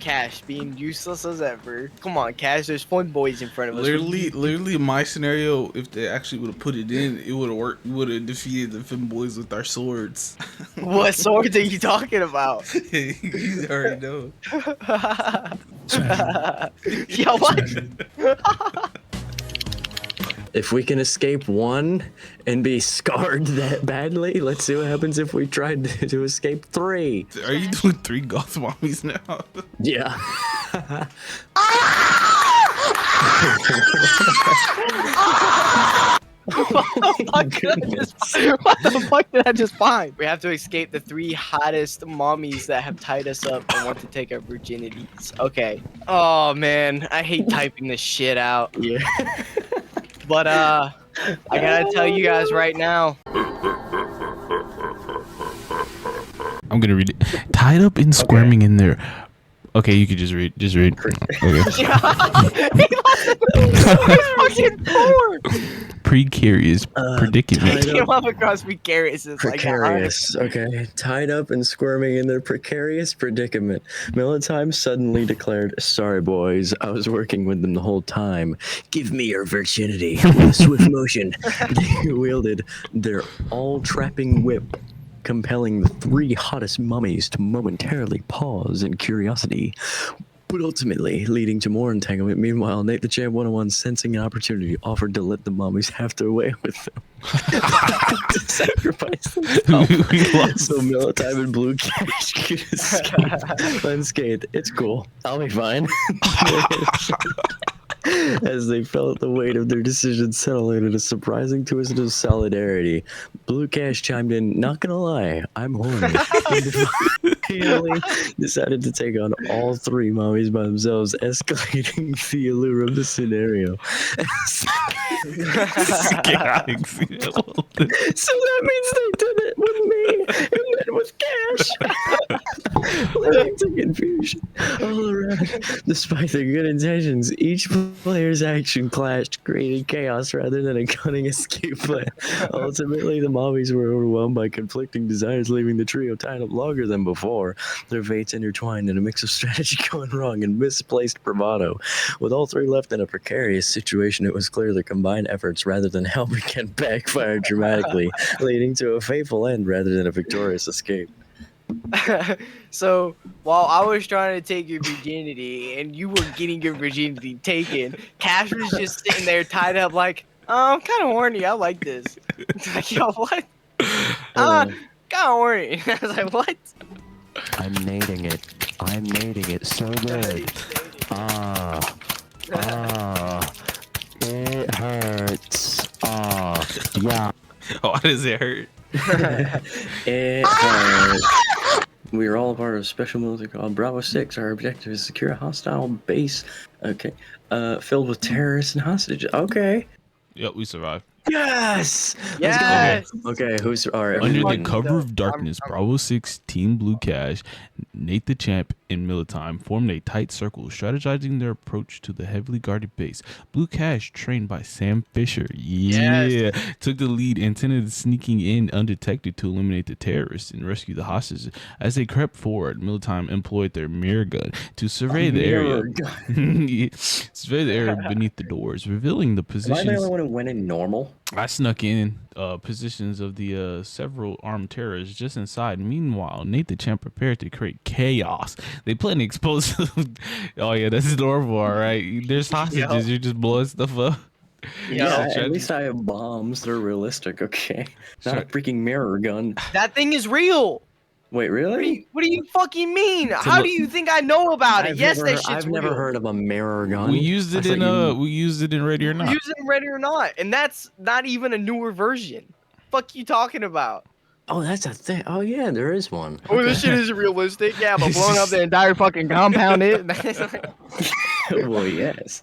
Cash being useless as ever. Come on, Cash. There's fun boys in front of us. Literally, in my scenario, if they actually would have put it in, it would have worked. We would have defeated the Finn boys with our swords. What swords are you talking about? You already know. Yeah, what? If we can escape one and be scarred that badly, let's see what happens if we tried to escape 3. Are you doing 3 goth mommies now? Yeah. What the fuck did I just find? We have to escape the 3 hottest mommies that have tied us up and want to take our virginities. Okay. Oh man, I hate typing this shit out. Yeah. But I gotta tell you guys right now. I'm gonna read it. Tied up and squirming in there. Okay, you could just read. Just read. Okay. Precarious predicament. Came up across precarious. Precarious. Okay. Tied up and squirming in their precarious predicament. Militime suddenly declared, "Sorry, boys. I was working with them the whole time. Give me your virginity." With a swift motion, they wielded their all-trapping whip, compelling the 3 hottest mummies to momentarily pause in curiosity, but ultimately leading to more entanglement. Meanwhile, Nate the Champ 101, sensing an opportunity, offered to let the mummies have their way with them. To sacrifice themselves. So Militime and Blue Cash could escape unscathed. It's cool. I'll be fine. As they felt the weight of their decision settle in a surprising twist of solidarity, Blue Cash chimed in, "Not gonna lie, I'm horny." Finally decided to take on all 3 mommies by themselves, escalating the allure of the scenario. So that means they did it with me and then with Cash. Leading to confusion all around. Despite their good intentions, each player's action clashed, creating chaos rather than a cunning escape plan. Ultimately, the mommies were overwhelmed by conflicting desires, leaving the trio tied up longer than before. Their fates intertwined in a mix of strategy going wrong and misplaced bravado. With all 3 left in a precarious situation, it was clear their combined efforts, rather than helping, can backfire dramatically, leading to a fateful end rather than a victorious escape. So while I was trying to take your virginity and you were getting your virginity taken, Cash was just sitting there tied up like, oh, I'm kind of horny. I like this. Like, yo, what? Kind of horny. I was like, what? I'm mating it. I'm mating it so good. It hurts. Yeah. Why does it hurt? It hurts. We are all a part of a special military called Bravo 6. Our objective is to secure a hostile base, filled with terrorists and hostages. Okay. Yep, we survived. Yes! Yes! Okay, who's... Alright. Under the Everyone- cover of darkness, Bravo 6, Team Blue Cash, Nate the Champ, and Militime formed a tight circle, strategizing their approach to the heavily guarded base. Blue Cash, trained by Sam Fisher, took the lead, intended sneaking in undetected to eliminate the terrorists and rescue the hostages. As they crept forward, Militime employed their mirror gun to survey the area. Survey the area beneath the doors, revealing the positions. Am I the only one who went in normal? I snuck in positions of the several armed terrorists just inside. Meanwhile, Nate the Champ prepared to create chaos. They plan to expose. Oh yeah, that's normal, all right. There's hostages. You're just blowing stuff up. Yeah, at least I have bombs. They're realistic, okay? Not a freaking mirror gun. That thing is real. Wait, really? What do you fucking mean? How do you think I know about it? Yes, that shit's I've never heard of a mirror gun. We used it in Ready or Not. We use it in Ready or Not, and that's not even a newer version. Fuck you talking about? Oh, that's a thing. Oh yeah, there is one. Oh, this shit is realistic. Yeah, but blowing up the entire fucking compound Well, yes.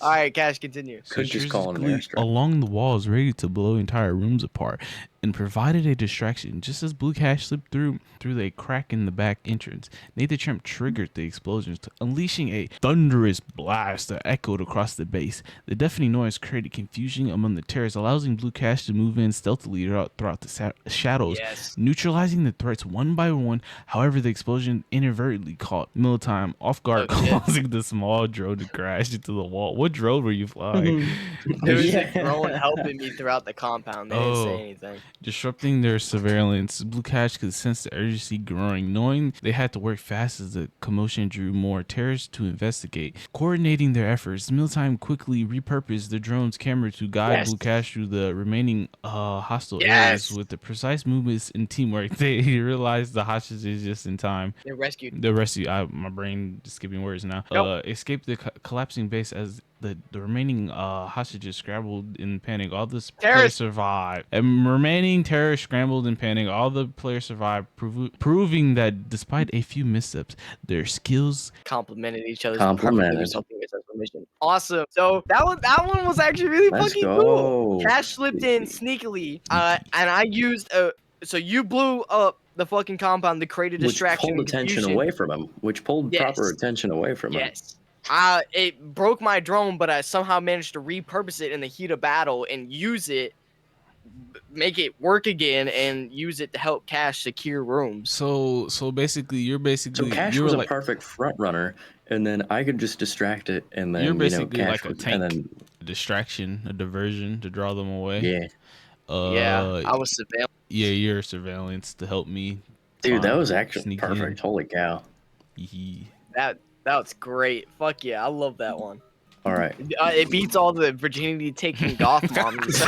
All right, Cash, continue. Could just call it an airstrike. Along the walls, ready to blow entire rooms apart. and provided a distraction. Just as Blue Cash slipped through a crack in the back entrance, Nate the Tramp triggered the explosions, unleashing a thunderous blast that echoed across the base. The deafening noise created confusion among the terrorists, allowing Blue Cash to move in stealthily throughout the shadows, Yes. neutralizing the threats one by one. However, the explosion inadvertently caught Militime off guard, causing the small drone to crash into the wall. What drone were you flying? There was a drone helping me throughout the compound. They didn't say anything. Disrupting their surveillance, Blue Cash could sense the urgency growing, knowing they had to work fast as the commotion drew more terrorists to investigate. Coordinating their efforts, Militime quickly repurposed the drone's camera to guide Blue Cash through the remaining hostile areas. With the precise movements and teamwork, they realized the hostages just in time. They rescued. My brain is skipping words now. Escaped the collapsing base as the remaining hostages scrambled in panic. All the players survived. And remaining terrorists scrambled in panic. All the players survived, proving that despite a few missteps, their skills complemented each other. Awesome. So that one was actually really fucking cool. Cash slipped in sneakily, and I used so you blew up the fucking compound to create a distraction. Which pulled attention away from him. Which pulled proper attention away from him. Yes. It broke my drone, but I somehow managed to repurpose it in the heat of battle and use it, make it work again, and use it to help Cash secure rooms. So basically, Cash was a perfect front runner, and then I could just distract it, and then you're basically Cash like a tank, and then a distraction, a diversion to draw them away. Yeah. I was surveillance. Yeah, you're surveillance to help me. Dude, that was actually perfect. Holy cow. That's great. Fuck yeah, I love that one. All right. It beats all the virginity taking goth mommies.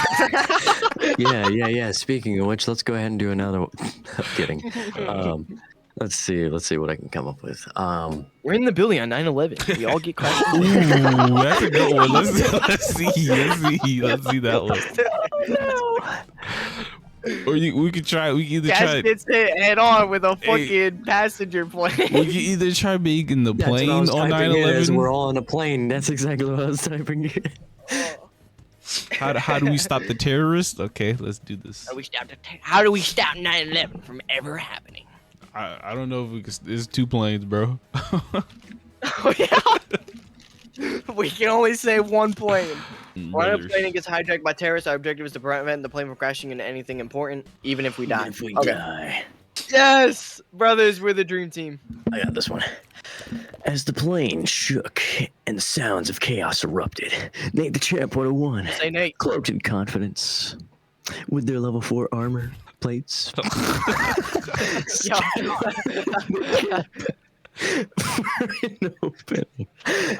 Yeah. Speaking of which, let's go ahead and do another one. I'm kidding. Let's see what I can come up with. We're in the building on 9/11. We all get crashed. Ooh, that's a good one. Let's see that one. No. Or we could try. We can either try. Gets hit head on with a fucking passenger plane. We can either try making the plane on 9/11. We're all on a plane. That's exactly what I was typing. How do we stop the terrorists? Okay, let's do this. How do we stop 9/11 from ever happening? I don't know if we can. There's 2 planes, bro. Oh yeah. We can only say 1 plane. When a plane gets hijacked by terrorists, our objective is to prevent the plane from crashing into anything important, even if we die. Die. Yes, brothers, we're the dream team. I got this one. As the plane shook and sounds of chaos erupted, Nate the Champ 101, Say Nate. Cloaked in confidence, with their level 4 armor plates.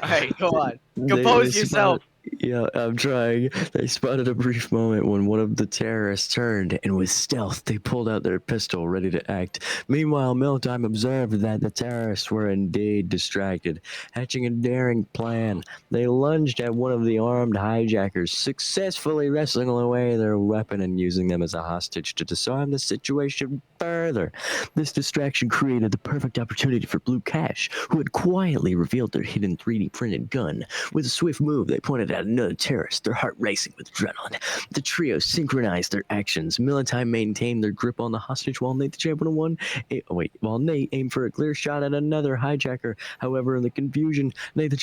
Alright, go on. Compose yourself. Yeah, I'm trying. They spotted a brief moment when one of the terrorists turned, and with stealth, they pulled out their pistol, ready to act. Meanwhile, Militime observed that the terrorists were indeed distracted. Hatching a daring plan, they lunged at one of the armed hijackers, successfully wrestling away their weapon and using them as a hostage to disarm the situation further. This distraction created the perfect opportunity for Blue Cash, who had quietly revealed their hidden 3D printed gun. With a swift move, they pointed at another terrorist, their heart racing with adrenaline. The trio synchronized their actions. Militime maintained their grip on the hostage while Nate the Champ 101 while Nate aimed for a clear shot at another hijacker. However, in the confusion, Nate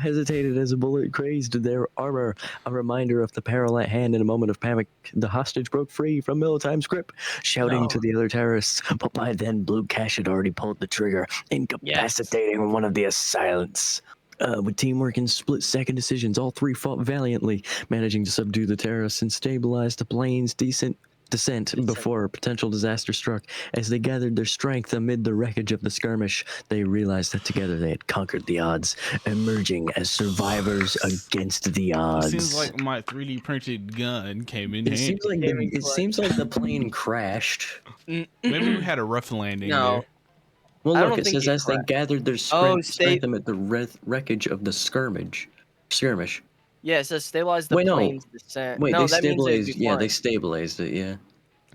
hesitated as a bullet grazed their armor. A reminder of the peril at hand. In a moment of panic, the hostage broke free from Militime's grip, shouting to the other terrorists. But by then, Blue Cash had already pulled the trigger, incapacitating one of the assailants. With teamwork and split-second decisions, all 3 fought valiantly, managing to subdue the terrorists and stabilize the plane's descent before a potential disaster struck. As they gathered their strength amid the wreckage of the skirmish, they realized that together they had conquered the odds, emerging as survivors against the odds. It seems like my 3D printed gun came in handy. It seems like the plane crashed. Maybe we had a rough landing there. Well, look, it says as they gathered their strength amid the wreckage of the skirmish. Yeah, it says stabilize the plane's descent. Wait, they stabilized. Yeah, they stabilized it. Yeah.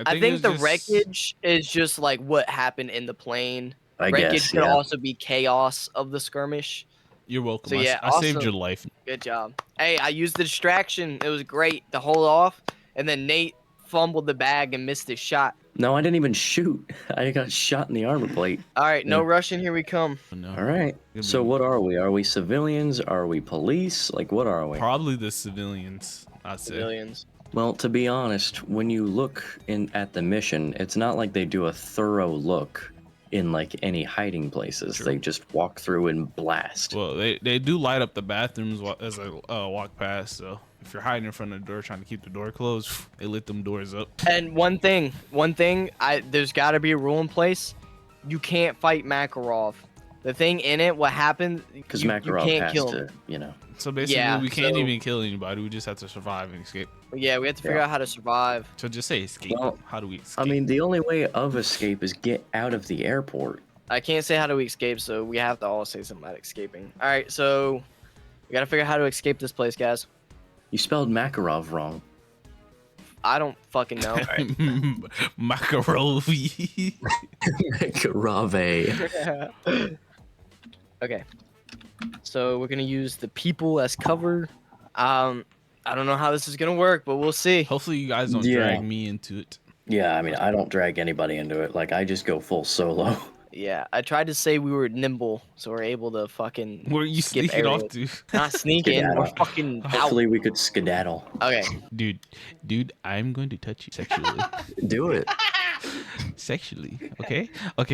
I think the wreckage is just like what happened in the plane. Wreckage could also be chaos of the skirmish. You're welcome. So, yeah, I saved your life. Good job. Hey, I used the distraction. It was great to hold off, and then Nate fumbled the bag and missed his shot. No, I didn't even shoot. I got shot in the armor plate. All right, no Yeah. rushing. Here we come. No. All right. So what are we? Are we civilians? Are we police? Like, what are we? Probably the civilians, I'd say. Civilians. Well, to be honest, when you look at the mission, it's not like they do a thorough look in like any hiding places. True. They just walk through and blast. Well, they do light up the bathrooms as I walk past. So if you're hiding in front of the door trying to keep the door closed, they lit them doors up. And one thing, there's got to be a rule in place. You can't fight Makarov. The thing in it, what happened? Because you Makarov can't has kill to, him. you know. So basically, Yeah, we can't so- even kill anybody. We just have to survive and escape. Yeah, we have to figure out how to survive. So just say escape. Well, How do we escape? I mean, the only way of escape is get out of the airport. I can't say how do we escape, so we have to all say something about escaping. All right, so we got to figure out how to escape this place, guys. You spelled Makarov wrong. I don't fucking know. Macaroni. Makarove. Okay. So we're gonna use the people as cover. I don't know how this is gonna work, but we'll see. Hopefully, you guys don't Yeah. drag me into it. Yeah, I mean, I don't drag anybody into it. Like, I just go full solo. Yeah, I tried to say we were nimble, so we're able to fucking Where are you skip sneaking off areas. to? Not sneaking. We're Skedaddle. fucking out. Hopefully, we could skedaddle. Okay. Dude, I'm going to touch you sexually. Do it. Sexually, okay.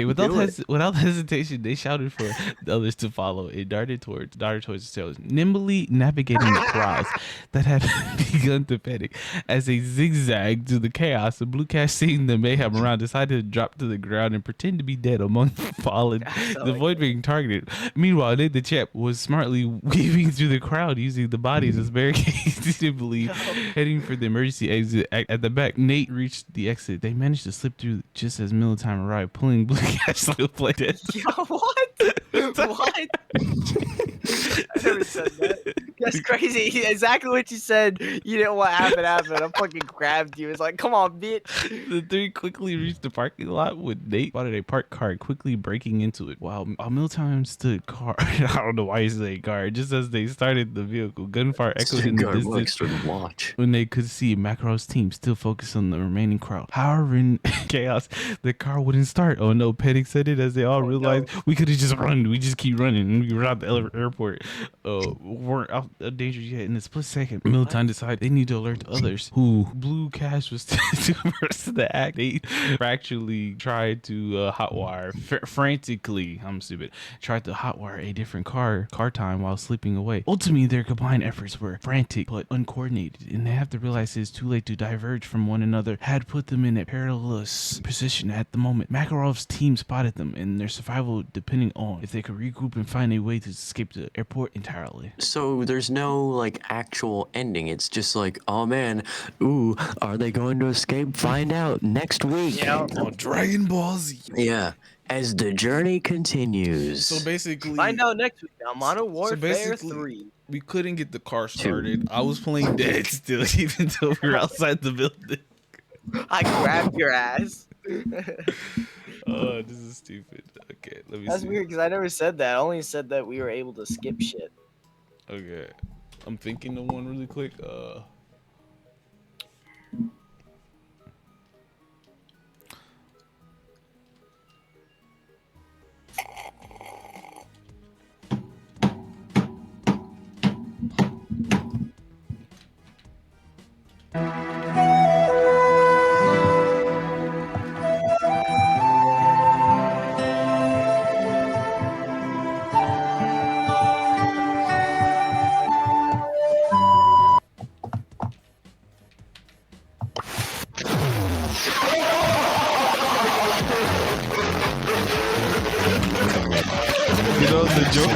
Without hesitation, they shouted for the others to follow and darted towards the sailors, nimbly navigating the crowds that had begun to panic. As they zigzagged through the chaos, the Blue Cash, seeing the mayhem around, decided to drop to the ground and pretend to be dead among the fallen, to avoid being targeted. Meanwhile, Nate the Champ was smartly weaving through the crowd, using the bodies as barricades to believe, heading for the emergency exit at the back. Nate reached the exit. They managed to slip through just as Militime arrived, pulling Blue Cash like a play dead. Yo, what? What? I never said that. That's crazy. Exactly what you said. You didn't know what happened. I fucking grabbed you. It's like, come on, bitch. The three quickly reached the parking lot with Nate spotted a parked car, quickly breaking into it. While Militime stood car, I don't know why you say car. Just as they started the vehicle, gunfire echoed in the Guard distance. works for the watch. When they could see Makarov's team still focused on the remaining crowd. However, in chaos, the car wouldn't start. Oh no, panic set it as they all realized we could have just run. We just keep running and we were out the airport. Weren't out of danger yet. In a split second, Militime decided they need to alert others who Blue Cash was too first to the act. They actually tried to hotwire frantically. I'm stupid. Tried to hotwire a different car time while slipping away. Ultimately, their combined efforts were frantic but uncoordinated, and they have to realize it's too late to diverge from one another. Had put them in a perilous position at the moment. Makarov's team spotted them, and their survival depending on if they could regroup and find a way to escape the airport entirely. So there's no like actual ending. It's just like, oh man, ooh, are they going to escape? Find out next week. Yeah. Oh, Dragon Ball Z. Yeah. As the journey continues. So basically, Find out next week on Modern Warfare basically- 3. we couldn't get the car started. I was playing dead still, even though we were outside the building. I grabbed your ass. Oh, this is stupid. Okay, let me That's see. weird because I never said that. I only said that we were able to skip shit. Okay, I'm thinking of one really quick. You know, the Joker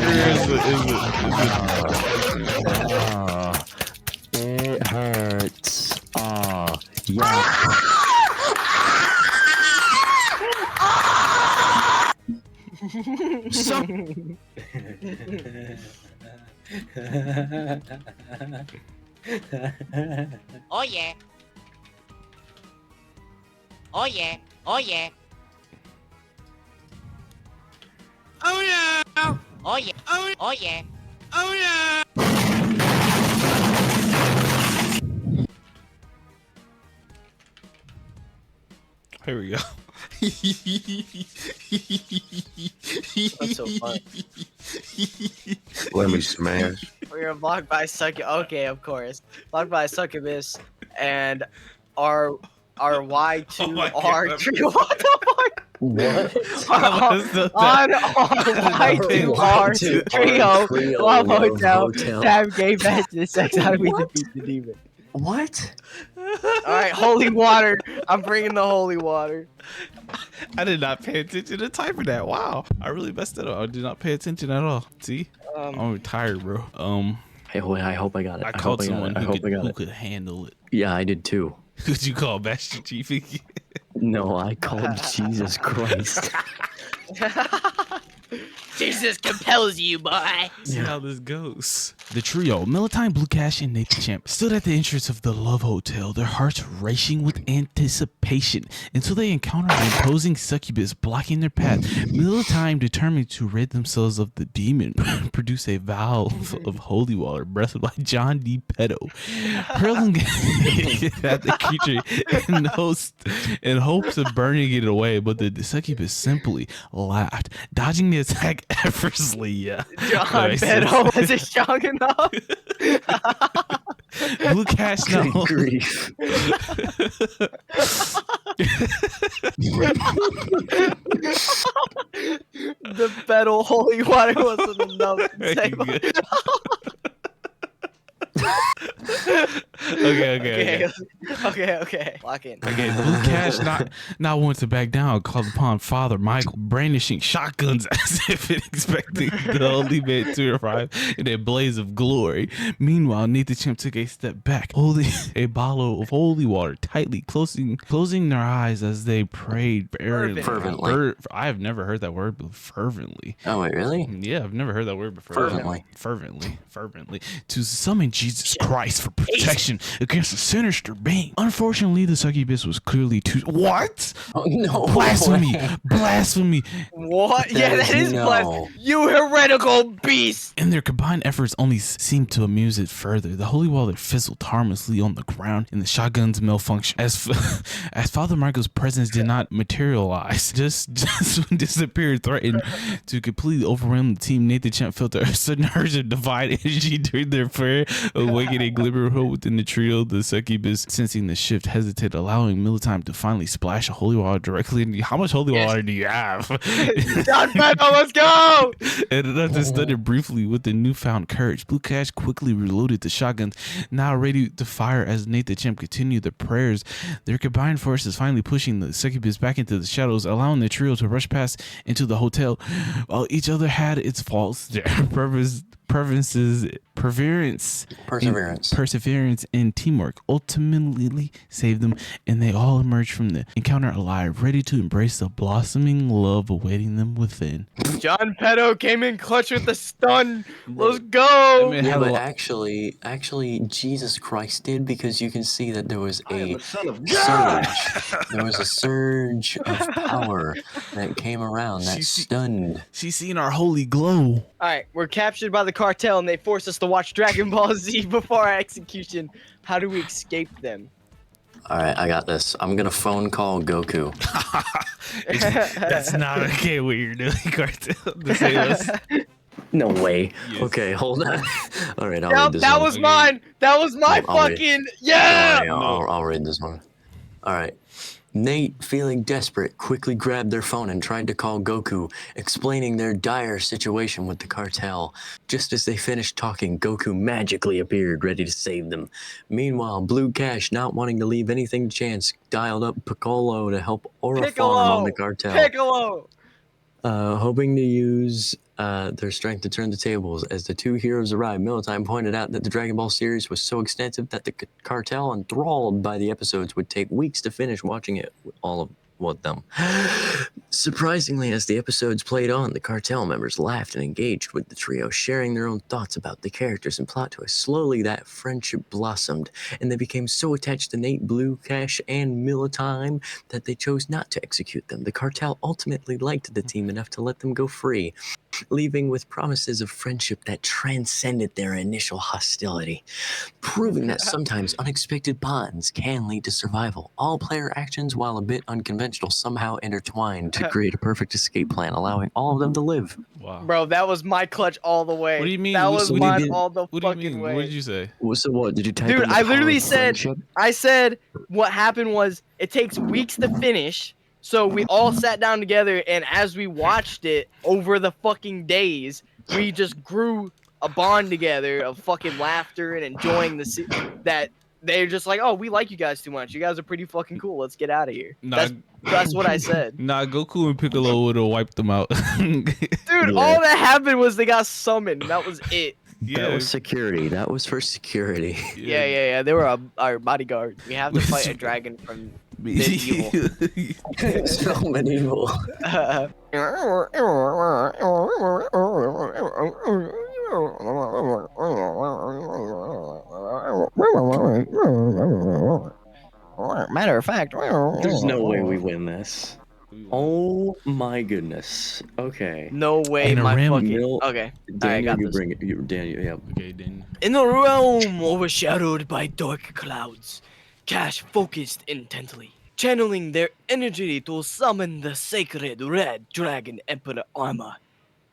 It hurts. Oh, yeah. Oh yeah. Oh yeah. Oh yeah. Oh yeah. Oh yeah. Oh yeah. Oh yeah. Here we go. That's so fun. Let me smash. We are blocked by Okay, of course. Blocked by succubus and our Y2 Oh my God. R3. What the fuck? What? On our Y2R trio, love hotel, tab gay matches, sex. How do we defeat the demon? What? Alright, holy water. I'm bringing the holy water. I did not pay attention to typing that. Wow, I really messed it up. I did not pay attention at all. See, I'm retired, bro. Hey, wait, I hope I got it. I hope called I got someone it. I who hope I got who it. could handle it. Yeah, I did too. Who'd you call, Master Chief? No, I called Jesus Christ. Jesus compels you, boy. See how this goes. The trio, Militime, Blue Cash, and Nathan Champ, stood at the entrance of the Love Hotel, their hearts racing with anticipation until they encountered an imposing succubus blocking their path. Militime, determined to rid themselves of the demon, produced a valve of holy water breathed by John D. Petto, hurling it at the creature in hopes of burning it away, but the succubus simply laughed, dodging the attack effortlessly. Yeah. John Nice. Petto, was it strong enough? Blue Cash now. Good grief. The Petto holy water wasn't enough to save You us. good? Okay. Okay. Lock in. Okay, Blue Cash not wanting to back down, called upon Father Michael, brandishing shotguns as if expecting the holy man to arrive in a blaze of glory. Meanwhile, Nathan Champ took a step back, holding a bottle of holy water tightly, closing their eyes as they prayed Fervently. I have never heard that word, but fervently. Oh wait, really? Yeah, I've never heard that word before. Fervently. To summon Jesus Christ for protection against a sinister being. Unfortunately, the succubus was clearly too. What? Oh no! Blasphemy! Blasphemy! What? Yeah, that is No. blessed. You heretical beast! And their combined efforts only seemed to amuse it further. The holy water fizzled harmlessly on the ground, and the shotguns malfunctioned. As Father Michael's presence did not materialize, just disappeared, threatened to completely overwhelm the team. Nathan Champ felt a sudden urge of divine energy during their prayer, awakening a glimmer of hope within the trio. The succubus, sensing the shift, hesitated, allowing Militime to finally splash a holy water directly into you. How much holy water do you have? John Petto, let's go! And enough to study briefly with the newfound courage. Blue Cash quickly reloaded the shotguns, now ready to fire as Nathan Champ continued the prayers. Their combined forces finally pushing the succubus back into the shadows, allowing the trio to rush past into the hotel. While each other had its faults, their perseverance and teamwork ultimately saved them, and they all emerged from the encounter alive, ready to embrace the blossoming love awaiting them within. John Petto came in clutch with the stun. Let's go! Man, Yeah, had a but lot- actually, Jesus Christ did, because you can see that there was a Son of surge. There was a surge of power that came around that She see- stunned. She's seen our holy glow. Alright, we're captured by the cartel and they forced us to watch Dragon Ball Z before our execution. How do we escape them? All right, I got this. I'm gonna phone call Goku. That's not okay what you're doing, Cartel. To save us. No way. Yes. Okay, hold on. All right, I'll That, read this that one. was mine! That was my I'll read- fucking... Yeah! Don't worry, I'll read this one. All right. Nate, feeling desperate, quickly grabbed their phone and tried to call Goku, explaining their dire situation with the cartel. Just as they finished talking, Goku magically appeared, ready to save them. Meanwhile, Blue Cash, not wanting to leave anything to chance, dialed up Piccolo to help Aura Farm on the cartel. Piccolo! Hoping to use their strength to turn the tables. As the two heroes arrived, Militime pointed out that the Dragon Ball series was so extensive that the cartel, enthralled by the episodes, would take weeks to finish watching it, all of them. Surprisingly, as the episodes played on, the cartel members laughed and engaged with the trio, sharing their own thoughts about the characters and plot twists. Slowly, that friendship blossomed, and they became so attached to Nate, Blue Cash, and Militime that they chose not to execute them. The cartel ultimately liked the team enough to let them go free. leaving with promises of friendship that transcended their initial hostility, proving that sometimes unexpected bonds can lead to survival. All player actions, while a bit unconventional, somehow intertwined to create a perfect escape plan, allowing all of them to live. Wow. Bro, that was my clutch all the way. What do you mean? That What- was what do you mine mean? all the What do you fucking mean? way. What did you say? So what? Did you type Dude, in the I power literally of said, friendship? I said what happened was it takes weeks to finish. So we all sat down together, and as we watched it over the fucking days, we just grew a bond together of fucking laughter and enjoying that they're just like, oh, we like you guys too much. You guys are pretty fucking cool. Let's get out of here. Nah, That's what I said. nah. Goku and Piccolo would have wiped them out. Dude, Yeah. all that happened was they got summoned. That was it. Yeah, That was security. That was for security. Yeah. They were our bodyguard. We have to fight a dragon from medieval. So medieval. Matter of fact, There's no way we win this. Oh my goodness. Okay. no way, And a my ram- fucking. Mil- Okay, Daniel, got you this. bring it. Daniel, yeah. Okay, then. In a realm overshadowed by dark clouds, Cash focused intently, channeling their energy to summon the sacred Red Dragon Emperor armor.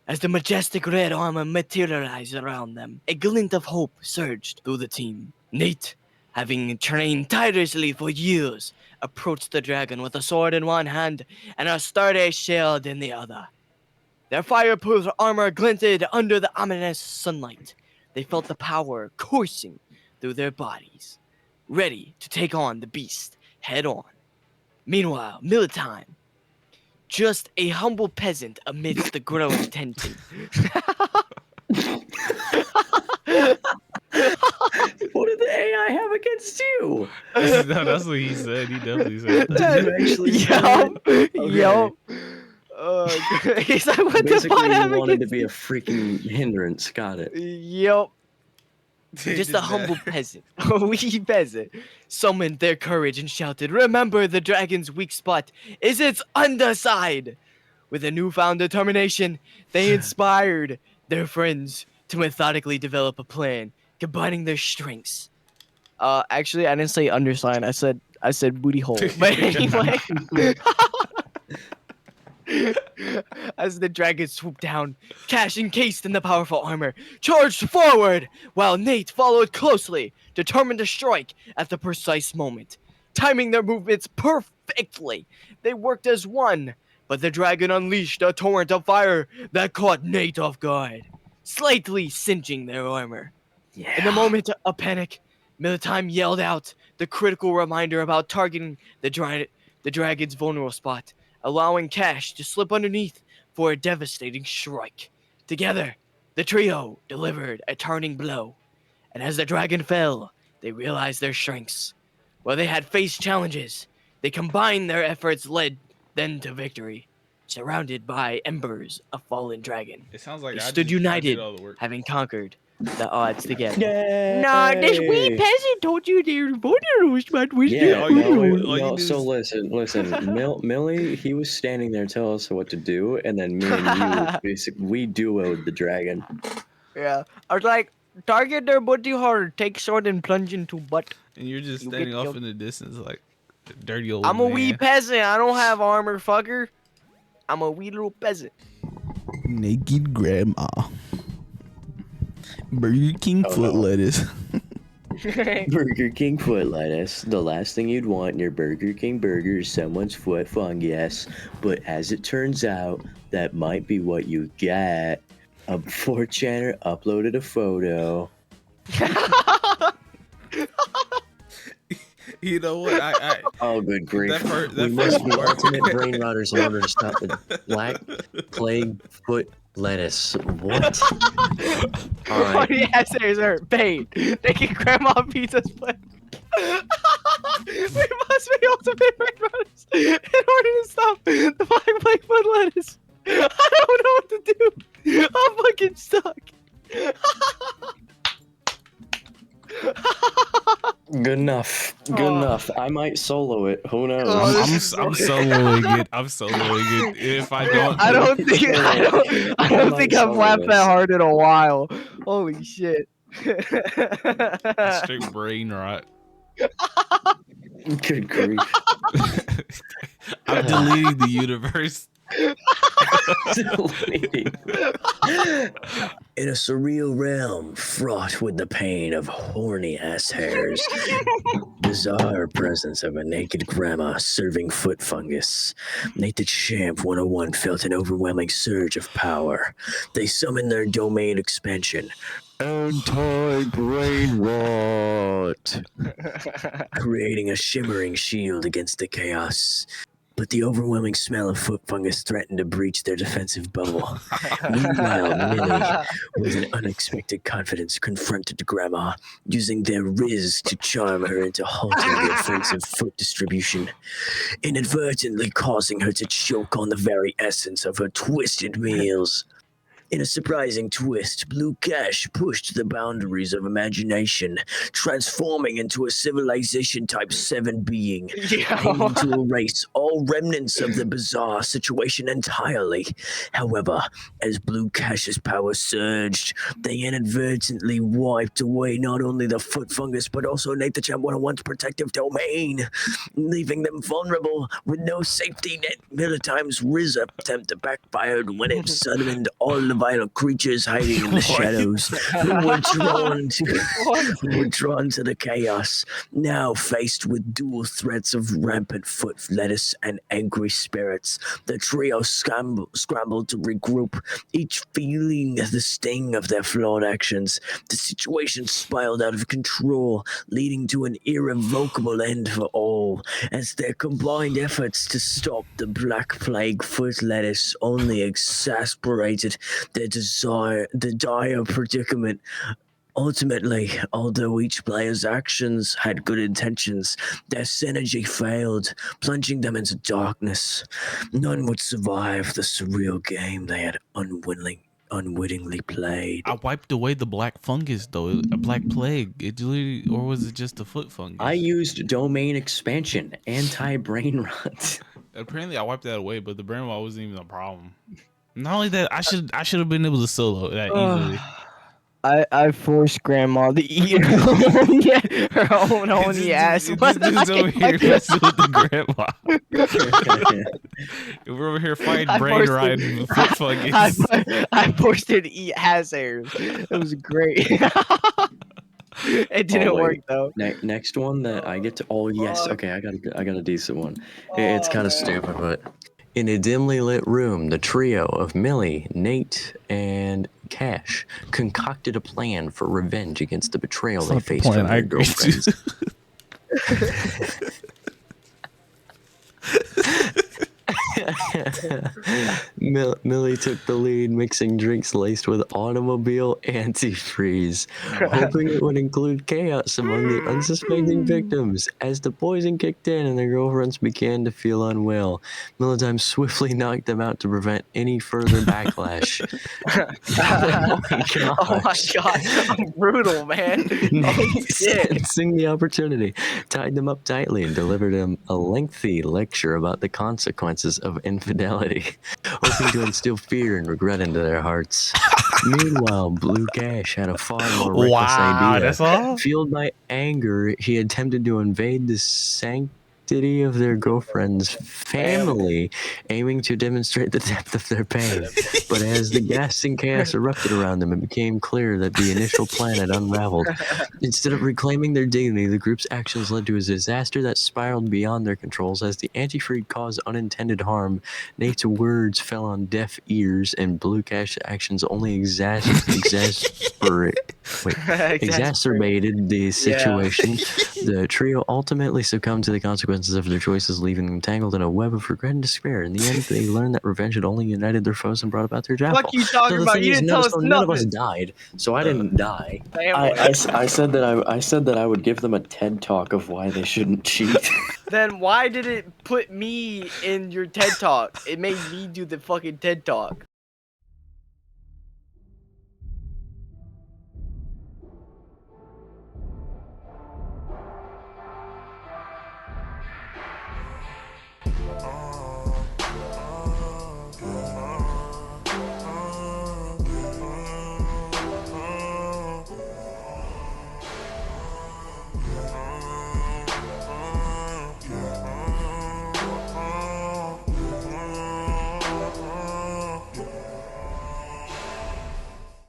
As the majestic red armor materialized around them, a glint of hope surged through the team. Nate, having trained tirelessly for years, approached the dragon with a sword in one hand and a sturdy shield in the other. Their fireproof armor glinted under the ominous sunlight. They felt the power coursing through their bodies, ready to take on the beast head on. Meanwhile, Militime, just a humble peasant amidst the growing tension. What did the AI have against you? No, that's what he said. He definitely said that. Did you actually say Yup. He's like, what the Basically, fuck you happened? wanted to be a freaking hindrance. Got it. Yup. Just a humble peasant, a wee peasant, summoned their courage and shouted, "Remember, the dragon's weak spot is its underside!" With a newfound determination, they inspired their friends to methodically develop a plan, combining their strengths. Actually, I didn't say underside. I said booty hole. But anyway, as the dragon swooped down, Cash encased in the powerful armor, charged forward, while Nate followed closely, determined to strike at the precise moment. Timing their movements perfectly, they worked as one, but the dragon unleashed a torrent of fire that caught Nate off guard, slightly singeing their armor. In the moment of panic, Militime yelled out the critical reminder about targeting the dragon's vulnerable spot, allowing Cash to slip underneath for a devastating strike. Together, the trio delivered a turning blow, and as the dragon fell, they realized their strengths. While they had faced challenges, they combined their efforts led them to victory, surrounded by embers of fallen dragon. It sounds like They I stood just- I did united, all the work. having conquered the odds together. Yay! Nah, this wee peasant told you they're vulnerable, but we Yeah, all you no, do- we- all you no, do so is- listen. Millie, he was standing there telling us what to do, and then me and you, basically, we duoed the dragon. Yeah, I was like, target their booty hole, take sword and plunge into butt. And you're just You standing get off killed. in the distance like a dirty old I'm a man. wee peasant. I don't have armor, fucker. I'm a wee little peasant. Naked grandma. Burger King Oh, foot no. lettuce. Burger King foot lettuce. The last thing you'd want in your Burger King burger is someone's foot fungus. But as it turns out, that might be what you get. A 4chaner uploaded a photo. You know what? I Oh, good grief. that first We that must first be part. ultimate brain rotters in order to stop the black plague foot lettuce. What? All right. Funny assholes are paid. They can grandma pizza's foot. We must be ultimate red runners in order to stop the black plague foot lettuce. I don't know what to do. I'm fucking stuck. Good enough. Good Oh. enough. I might solo it. Who knows? Oh, I'm this is I'm so- soloing it. I'm soloing it. If I don't, I don't think I might I've solo laughed this. that hard in a while. Holy shit. straight brain rot. Good grief. I'm deleting the universe. In a surreal realm fraught with the pain of horny ass hairs, bizarre presence of a naked grandma serving foot fungus, Nate the Champ 101 felt an overwhelming surge of power. They summoned their domain expansion, Anti-Brain Rot, creating a shimmering shield against the chaos. But the overwhelming smell of foot fungus threatened to breach their defensive bubble. Meanwhile, Millie, with an unexpected confidence, confronted Grandma, using their riz to charm her into halting the offensive foot distribution, inadvertently causing her to choke on the very essence of her twisted meals. In a surprising twist, Blue Cash pushed the boundaries of imagination, transforming into a Civilization Type 7 being, aiming to erase all remnants of the bizarre situation entirely. However, as Blue Cash's power surged, they inadvertently wiped away not only the foot fungus, but also Nate the Champ 101's protective domain, leaving them vulnerable with no safety net. Militime's Riz attempt backfired when it summoned all the violent creatures hiding in the shadows who were drawn to the chaos. Now faced with dual threats of rampant foot lettuce and angry spirits, the trio scrambled to regroup, each feeling the sting of their flawed actions. The situation spiraled out of control, leading to an irrevocable end for all, as their combined efforts to stop the Black Plague foot lettuce only exasperated the dire predicament. Ultimately, although each player's actions had good intentions, their synergy failed, plunging them into darkness. None would survive the surreal game they had unwittingly played. I wiped away the black fungus though, a black plague. It literally, or was it just the foot fungus? I used domain expansion, anti-brain rot. Apparently, I wiped that away, but the brain rot wasn't even a problem. Not only that, I should have been able to solo that easily. I forced Grandma to eat her own honey ass. This dude's over here messing with the grandma. We're over here fighting brain rot and foot fungus. I forced her to eat ass hairs. It was great. It didn't work though. Next one that I get to. Oh yes, okay, I got a decent one. It's kind of stupid, but In a dimly lit room, the trio of Millie, Nate, and Cash concocted a plan for revenge against the betrayal they faced from their girlfriends. Millie took the lead, mixing drinks laced with automobile antifreeze, hoping it would include chaos among the unsuspecting victims. As the poison kicked in and their girlfriends began to feel unwell, Militime swiftly knocked them out to prevent any further backlash. Oh my god, I'm brutal, man. Oh, shit. Sensing the opportunity, tied them up tightly and delivered them a lengthy lecture about the consequences of infidelity, hoping to instill fear and regret into their hearts. Meanwhile, Blue Cash had a far more reckless idea. That's all? Fueled by anger, he attempted to invade the sanctity of their girlfriend's family, aiming to demonstrate the depth of their pain. But as the gas and chaos erupted around them, it became clear that the initial plan had unraveled. Instead of reclaiming their dignity, the group's actions led to a disaster that spiraled beyond their controls. As the antifreeze caused unintended harm, Nate's words fell on deaf ears, and Blue Cash's actions only exacerbated the situation. The trio ultimately succumbed to the consequences of their choices, leaving them tangled in a web of regret and despair. In the end, they learned that revenge had only united their foes and brought about their downfall. Fuck you talking the about? thing You is, didn't tell us none of us nothing. died, so I didn't die. I said that I would give them a TED talk of why they shouldn't cheat. Then why did it put me in your TED Talk? It made me do the fucking TED Talk.